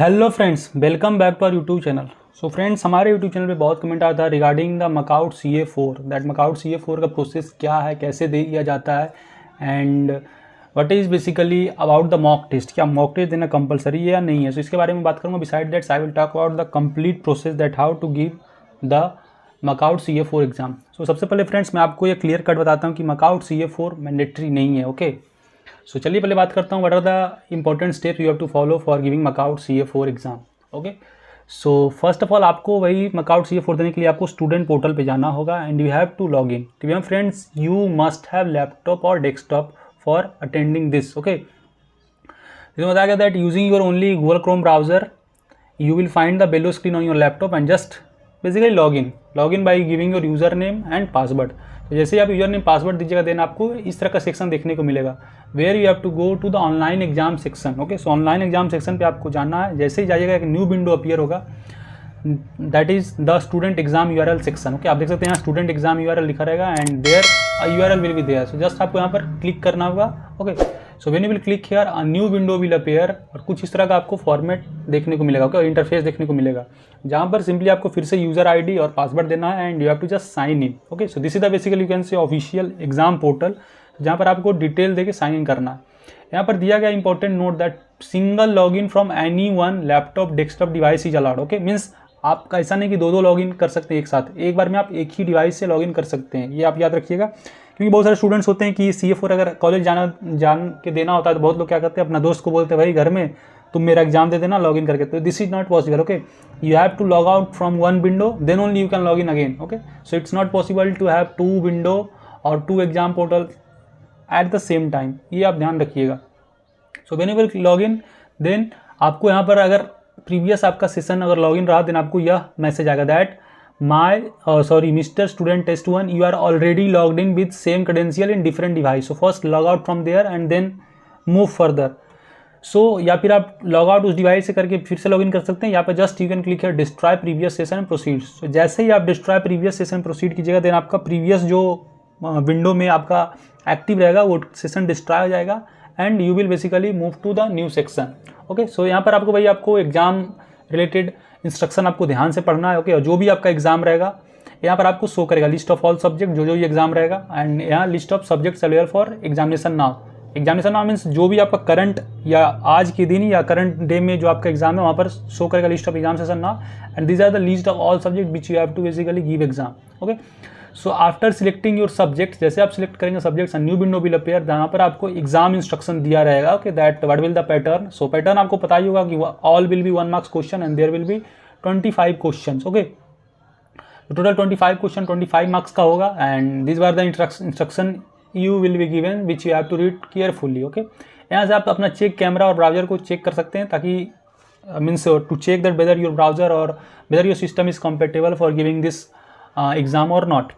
Hello friends, welcome back to our YouTube channel. So friends, हमारे YouTube channel पे बहुत comment आता है regarding the mockout CA4, that mockout CA4 का process क्या है, कैसे दिया जाता है and what is basically about the mock test. क्या मॉक टेस्ट देना कंपलसरी है या नहीं है, सो इसके बारे में बात करूँगा। Beside that I will talk about the complete process that how to give the mockout CA4 exam. सो सबसे पहले फ्रेंड्स, मैं आपको ये क्लियर कट बताता हूँ कि मकआउट CA4 मैंडेटरी नहीं है। ओके, सो चलिए पहले बात करता हूँ what are the important steps you have to follow for giving mockout CA4 exam. Okay, so first of all आपको वही मकआउट CA4 देने के लिए आपको स्टूडेंट पोर्टल पे जाना होगा and you have to log in. तो friends, you must have laptop और desktop for attending this. Okay, इसमें बताया गया that using your only Google Chrome browser you will find the below screen on your laptop and just basically log in by giving your username and password। तो जैसे ही आप user name password दीजिएगा then आपको इस तरह का section देखने को मिलेगा where you have to go to the online exam section. Okay, so online exam section पे आपको जाना है। जैसे ही जाइएगा एक न्यू विंडो अपीयर होगा, that is the student exam URL section. Okay, आप देख सकते हैं यहाँ स्टूडेंट एग्जाम URL लिखा रहेगा and there URL will be there. So just आपको यहाँ पर क्लिक करना होगा। Okay, so when you will click here a new window will appear और कुछ इस तरह का आपको फॉर्मेट देखने को मिलेगा। ओके, इंटरफेस देखने को मिलेगा जहाँ पर सिंपली आपको फिर से यूजर ID और पासवर्ड देना है and you have to just sign in. Okay, so this is the basically you can say official exam portal जहाँ पर आपको डिटेल देके साइन इन करना है। यहाँ पर दिया गया important note that single log in from any one laptop desktop device is allowed. Okay, means आपका ऐसा नहीं कि दो लॉगिन कर सकते हैं एक साथ, एक बार में आप एक ही डिवाइस से लॉगिन कर सकते हैं। ये आप याद रखिएगा, क्योंकि बहुत सारे स्टूडेंट्स होते हैं कि CA4 अगर कॉलेज जान के देना होता है तो बहुत लोग क्या करते हैं, अपना दोस्त को बोलते हैं भाई घर में तुम मेरा एग्जाम दे देना लॉगिन करके। तो this is not possible. Okay, you have to log out from one window then only you can log in again. Okay, so it's not possible to have two window और two exam portal at the same time, ये आप ध्यान रखिएगा। So when you will log in then आपको यहाँ पर अगर previous आपका सेशन अगर लॉगिन रहा देन आपको यह मैसेज आएगा that mister student test 1 you are already logged in with same credential in different device. So first log out from there and then move further. So या फिर आप log out उस device से करके फिर से लॉगिन कर सकते हैं। यहाँ पे just you can click here destroy previous session and proceed. So जैसे ही आप डिस्ट्रॉय प्रीवियस सेशन प्रोसीड कीजिएगा देन आपका प्रीवियस जो विंडो में आपका एक्टिव रहेगा वो सेशन डिस्ट्रॉय हो जाएगा and you will basically move to the new section. Okay, so यहाँ पर आपको भाई आपको एग्जाम रिलेटेड इंस्ट्रक्शन आपको ध्यान से पढ़ना है। ओके, और जो भी आपका एग्जाम रहेगा यहाँ पर आपको शो करेगा लिस्ट ऑफ ऑल सब्जेक्ट जो ये एग्जाम रहेगा एंड यहाँ list of subjects available for examination now. Examination now means जो भी आपका करंट या आज के दिन या करंट डे में जो आपका एग्जाम है वहाँ पर शो करेगा list of examination now and these are the list of all subject which you have to basically give exam. Okay, so after selecting your subject, जैसे आप सिलेक्ट करेंगे subjects new window will appear जहाँ पर आपको exam instruction दिया रहेगा। Okay, that what will the pattern. So pattern आपको पता ही होगा कि all will be 1 marks question and there will be 25 question. Okay, total 25 question 25 marks का होगा and this were the instruction you will be given which you have to read carefully. Okay, यहाँ से आप अपना चेक कैमरा और browser को check कर सकते हैं ताकि means to check that whether your browser और whether your system is compatible for giving this exam और not.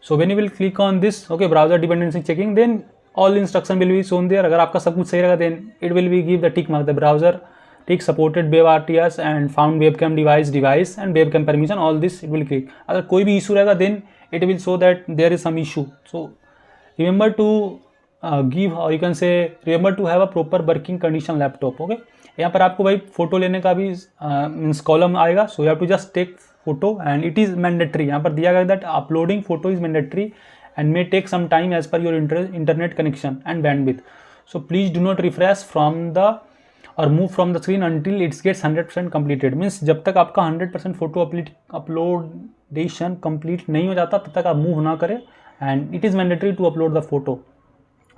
So when you will click on this, okay, browser dependency checking, then all instruction will be shown there। अगर आपका सब कुछ सही रहेगा then it will be give the tick mark, the browser tick supported web RTS and found webcam device and webcam permission, all this it will click। अगर कोई भी issue रहेगा then it will show that there is some issue। So remember to give or you can say remember to have a proper working condition laptop। okay, यहाँ पर आपको भाई photo लेने का भी मीन्स कॉलम आएगा। So you have to just take photo and it is mandatory. यहाँ पर दिया गया that uploading photo is mandatory and may take some time as per your internet connection and bandwidth. So please do not refresh from the और move from the screen until it's gets 100% completed. Means जब तक आपका 100% photo uploadation complete नहीं हो जाता तब तक आप मूव ना करें and it is mandatory to upload the photo.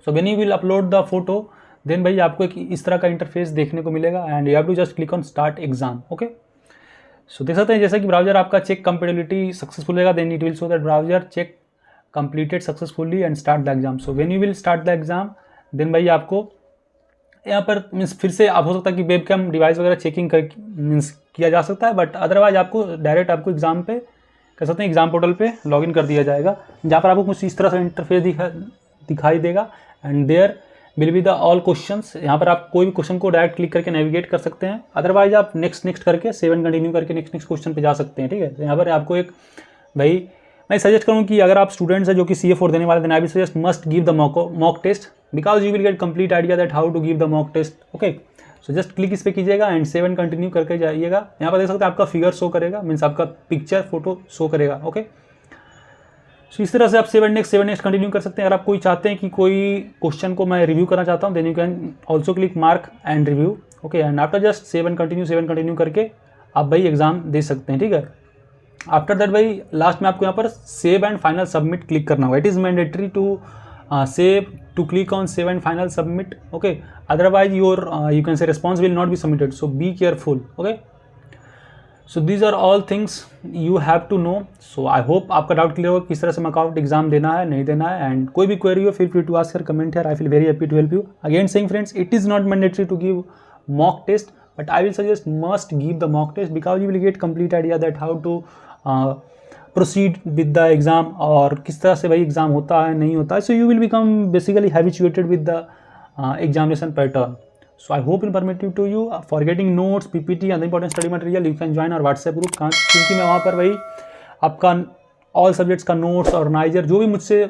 So when you will upload the photo then भाई आपको एक इस तरह का इंटरफेस देखने को मिलेगा and you have to just click on start exam. Okay, so देख सकते हैं जैसे कि ब्राउजर आपका चेक कंपेटेबिलिटी सक्सेसफुल रहेगा then it will show that browser check completed successfully and start the exam. So when you will start the exam then भाई आपको यहाँ पर मीन्स फिर से आप हो सकता है कि वेबकैम डिवाइस वगैरह चेकिंग कर मीन्स किया जा सकता है, बट अदरवाइज आपको डायरेक्ट आपको एग्जाम पे कह सकते हैं एग्जाम पोर्टल पे लॉगिन कर दिया जाएगा जहाँ पर आपको कुछ इस तरह से इंटरफेस दिखाई देगा and there will be the all questions. यहाँ पर आप कोई भी क्वेश्चन को डायरेक्ट क्लिक करके नेविगेट कर सकते हैं, अदरवाइज आप नेक्स्ट करके 7 कंटिन्यू करके नेक्स्ट क्वेश्चन पे जा सकते हैं। ठीक है, तो यहाँ पर आपको एक भाई मैं सजेस्ट करूँ कि अगर आप स्टूडेंट्स हैं जो कि CA4 देने वाले then I will suggest must give the mock test because you will get complete idea that how to give the mock test. Okay, so just click इस पर कीजिएगा एंड सेव एंड कंटिन्यू करके जाइएगा। यहाँ पर देख सकते हैं आपका फिगर शो करेगा, मीन्स आपका पिक्चर फोटो शो करेगा। ओके, सो इस तरह से आप सेव एंड नेक्स्ट कंटिन्यू कर सकते हैं। अगर आप कोई चाहते हैं कि कोई क्वेश्चन को मैं रिव्यू करना चाहता हूँ, then you can also click mark and review. Okay, and after just save and continue करके आप भाई एग्जाम दे सकते हैं। ठीक है, आफ्टर दैट भाई लास्ट में आपको यहाँ पर save and final submit click करना होगा। It is mandatory to save to click on save and final submit. Okay, otherwise your you can say response will not be submitted, so be careful. Okay, so these are all things you have to know. So I hope आपका doubt clear हो किस तरह से मकआउट exam देना है नहीं देना है। एंड कोई भी क्वेरी हो feel free to ask your comment here, I feel very happy to help you. Again saying friends, it is not mandatory to give mock test, but I will suggest must give the mock test because you will get complete idea that how to proceed with the exam और किस तरह से भाई exam होता है नहीं होता है। So you will become basically habituated with the examination pattern. So I hope informative to you. For getting notes, PPT and important study material, you can join our WhatsApp group, क्योंकि मैं वहाँ पर भाई आपका all subjects का notes organizer जो भी मुझसे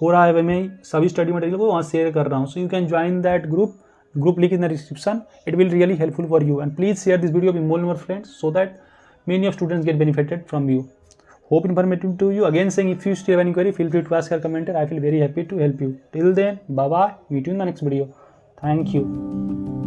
हो रहा है भाई मैं सभी स्टडी मटेरियल को वहाँ शेयर कर रहा हूँ। So you can join that group link in the description. It will really helpful for you, and please share this video with more and more friends so that many of students get benefited from you. Hope informative to you. Again saying, if you still have any query, feel free to ask your commenter. I feel very happy to help you. Till then, bye bye. Meet you in the next video. Thank you.